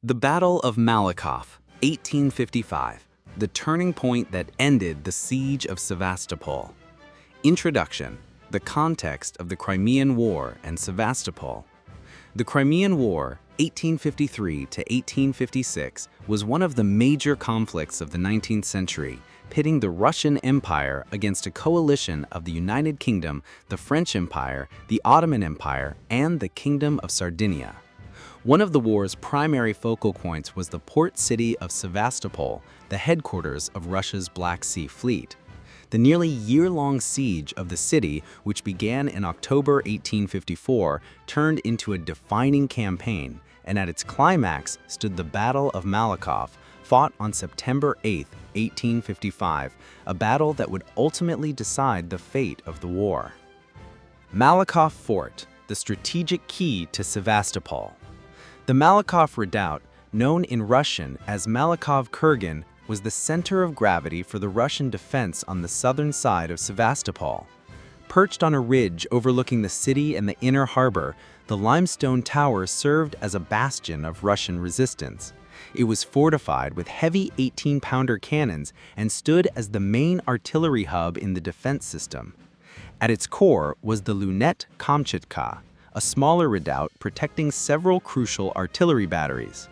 The Battle of Malakoff, 1855, the turning point that ended the siege of Sevastopol. Introduction: the context of the Crimean War and Sevastopol. The Crimean War, 1853 to 1856, was one of the major conflicts of the 19th century, pitting the Russian Empire against a coalition of the United Kingdom, the French Empire, the Ottoman Empire, and the Kingdom of Sardinia. One of the war's primary focal points was the port city of Sevastopol, the headquarters of Russia's Black Sea Fleet. The nearly year-long siege of the city, which began in October 1854, turned into a defining campaign, and at its climax stood the Battle of Malakoff, fought on September 8, 1855, a battle that would ultimately decide the fate of the war. Malakoff Fort, the strategic key to Sevastopol. The Malakoff redoubt, known in Russian as Malakoff Kurgan, was the center of gravity for the Russian defense on the southern side of Sevastopol. Perched on a ridge overlooking the city and the inner harbor, the limestone tower served as a bastion of Russian resistance. It was fortified with heavy 18-pounder cannons and stood as the main artillery hub in the defense system. At its core was the Lunette Kamchatka, a smaller redoubt protecting several crucial artillery batteries.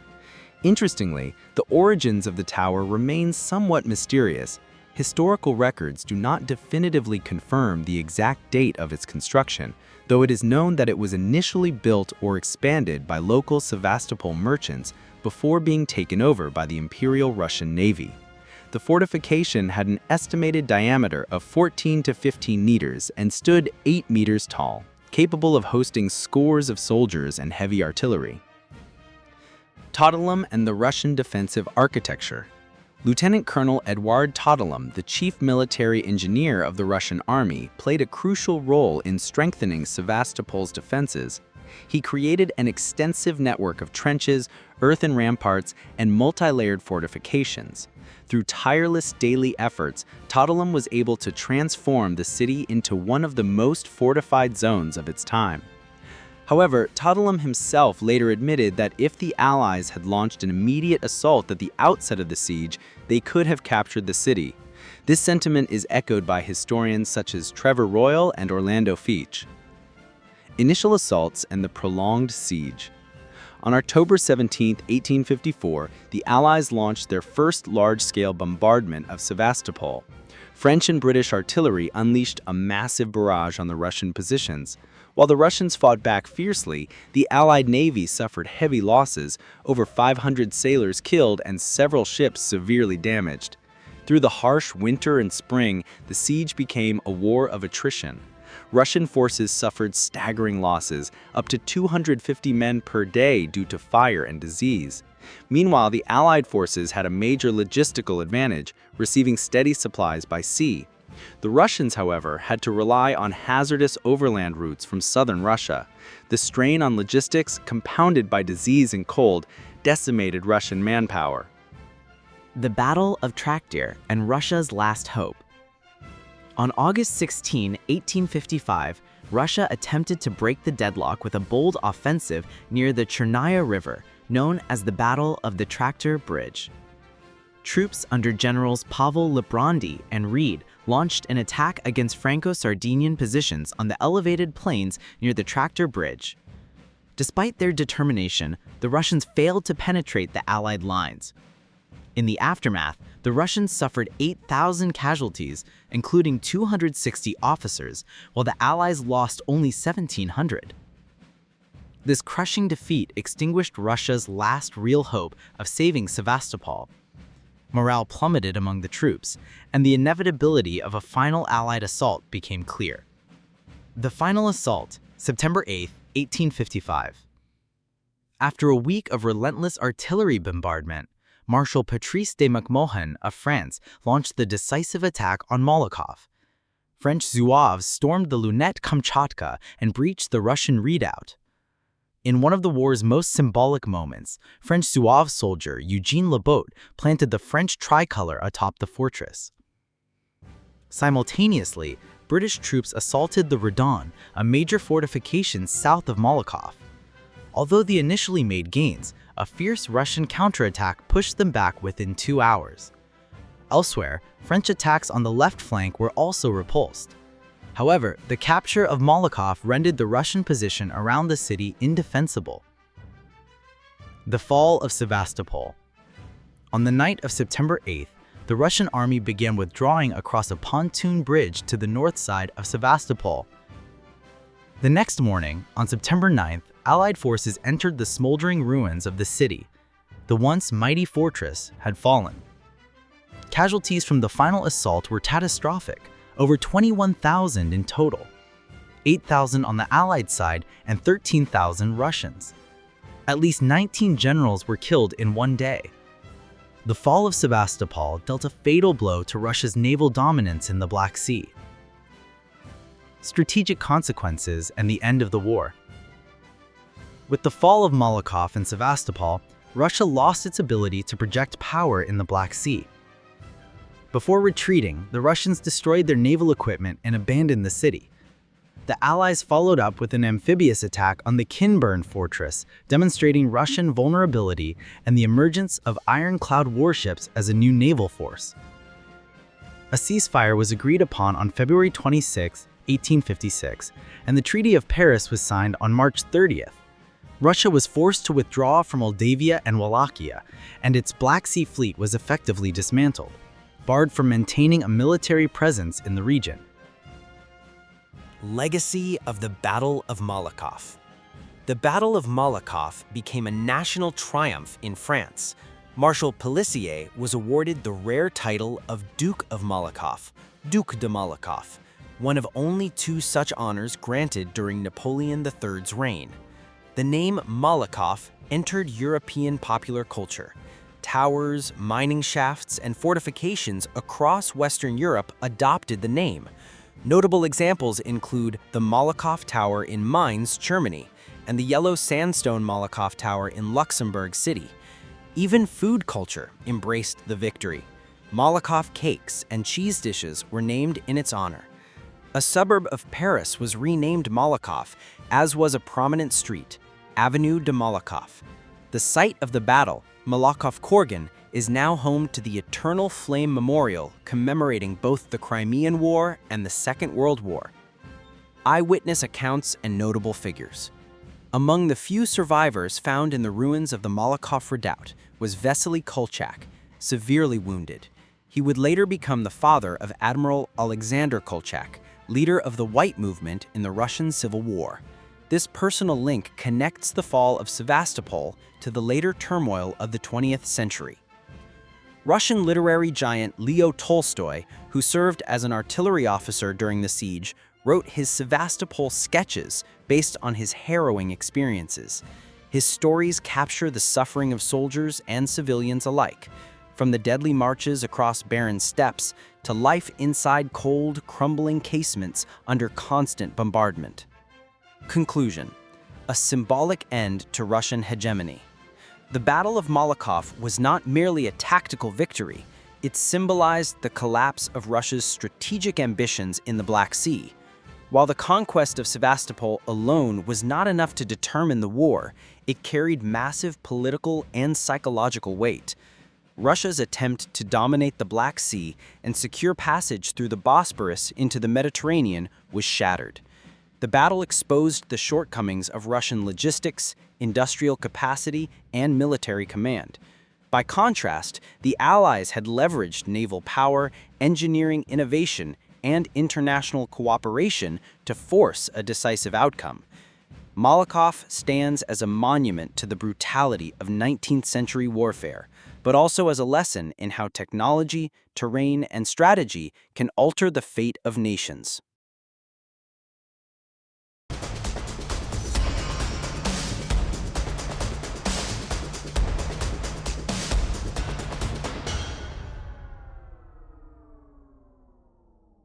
Interestingly, the origins of the tower remain somewhat mysterious. Historical records do not definitively confirm the exact date of its construction, though it is known that it was initially built or expanded by local Sevastopol merchants before being taken over by the Imperial Russian Navy. The fortification had an estimated diameter of 14 to 15 meters and stood 8 meters tall, capable of hosting scores of soldiers and heavy artillery. Toddlem and the Russian defensive architecture. Lieutenant Colonel Eduard Toddlem, the chief military engineer of the Russian army, played a crucial role in strengthening Sevastopol's defenses. He created an extensive network of trenches, earthen ramparts, and multi-layered fortifications. Through tireless daily efforts, Toddlem was able to transform the city into one of the most fortified zones of its time. However, Toddlem himself later admitted that if the Allies had launched an immediate assault at the outset of the siege, they could have captured the city. This sentiment is echoed by historians such as Trevor Royal and Orlando Feach. Initial assaults and the prolonged siege. On October 17, 1854, the Allies launched their first large-scale bombardment of Sevastopol. French and British artillery unleashed a massive barrage on the Russian positions. While the Russians fought back fiercely, the Allied Navy suffered heavy losses, over 500 sailors killed and several ships severely damaged. Through the harsh winter and spring, the siege became a war of attrition. Russian forces suffered staggering losses, up to 250 men per day due to fire and disease. Meanwhile, the Allied forces had a major logistical advantage, receiving steady supplies by sea. The Russians, however, had to rely on hazardous overland routes from southern Russia. The strain on logistics, compounded by disease and cold, decimated Russian manpower. The Battle of Traktir and Russia's last hope. On August 16, 1855, Russia attempted to break the deadlock with a bold offensive near the Chernaya River, known as the Battle of the Traktir Bridge. Troops under Generals Pavel Liprandi and Reed launched an attack against Franco-Sardinian positions on the elevated plains near the Traktir Bridge. Despite their determination, the Russians failed to penetrate the Allied lines. In the aftermath, the Russians suffered 8,000 casualties, including 260 officers, while the Allies lost only 1,700. This crushing defeat extinguished Russia's last real hope of saving Sevastopol. Morale plummeted among the troops, and the inevitability of a final Allied assault became clear. The final assault, September 8, 1855. After a week of relentless artillery bombardment, Marshal Patrice de MacMahon of France launched the decisive attack on Malakoff. French Zouaves stormed the Lunette Kamchatka and breached the Russian redoubt. In one of the war's most symbolic moments, French Zouave soldier Eugene Lebeaut planted the French tricolor atop the fortress. Simultaneously, British troops assaulted the redoubt, a major fortification south of Malakoff. Although they initially made gains, a fierce Russian counterattack pushed them back within 2 hours. Elsewhere, French attacks on the left flank were also repulsed. However, the capture of Malakoff rendered the Russian position around the city indefensible. The fall of Sevastopol. On the night of September 8th, the Russian army began withdrawing across a pontoon bridge to the north side of Sevastopol. The next morning, on September 9th, Allied forces entered the smoldering ruins of the city. The once mighty fortress had fallen. Casualties from the final assault were catastrophic, over 21,000 in total, 8,000 on the Allied side and 13,000 Russians. At least 19 generals were killed in one day. The fall of Sevastopol dealt a fatal blow to Russia's naval dominance in the Black Sea. Strategic consequences and the end of the war. With the fall of Malakoff and Sevastopol, Russia lost its ability to project power in the Black Sea. Before retreating, the Russians destroyed their naval equipment and abandoned the city. The Allies followed up with an amphibious attack on the Kinburn fortress, demonstrating Russian vulnerability and the emergence of ironclad warships as a new naval force. A ceasefire was agreed upon on February 26, 1856, and the Treaty of Paris was signed on March 30th. Russia was forced to withdraw from Moldavia and Wallachia, and its Black Sea fleet was effectively dismantled, barred from maintaining a military presence in the region. Legacy of the Battle of Malakoff. The Battle of Malakoff became a national triumph in France. Marshal Pélissier was awarded the rare title of Duke of Malakoff, Duc de Malakoff, one of only 2 such honors granted during Napoleon III's reign. The name Malakoff entered European popular culture. Towers, mining shafts, and fortifications across Western Europe adopted the name. Notable examples include the Malakoff Tower in Mainz, Germany, and the yellow sandstone Malakoff Tower in Luxembourg City. Even food culture embraced the victory. Malakoff cakes and cheese dishes were named in its honor. A suburb of Paris was renamed Malakoff, as was a prominent street, Avenue de Malakoff. The site of the battle, Malakoff-Kourgan, is now home to the Eternal Flame Memorial commemorating both the Crimean War and the Second World War. Eyewitness accounts and notable figures. Among the few survivors found in the ruins of the Malakoff redoubt was Vasily Kolchak, severely wounded. He would later become the father of Admiral Alexander Kolchak, leader of the White Movement in the Russian Civil War. This personal link connects the fall of Sevastopol to the later turmoil of the 20th century. Russian literary giant Leo Tolstoy, who served as an artillery officer during the siege, wrote his Sevastopol sketches based on his harrowing experiences. His stories capture the suffering of soldiers and civilians alike, from the deadly marches across barren steppes to life inside cold, crumbling casements under constant bombardment. Conclusion: a symbolic end to Russian hegemony. The Battle of Malakoff was not merely a tactical victory, it symbolized the collapse of Russia's strategic ambitions in the Black Sea. While the conquest of Sevastopol alone was not enough to determine the war, it carried massive political and psychological weight. Russia's attempt to dominate the Black Sea and secure passage through the Bosporus into the Mediterranean was shattered. The battle exposed the shortcomings of Russian logistics, industrial capacity, and military command. By contrast, the Allies had leveraged naval power, engineering innovation, and international cooperation to force a decisive outcome. Malakoff stands as a monument to the brutality of 19th century warfare, but also as a lesson in how technology, terrain, and strategy can alter the fate of nations.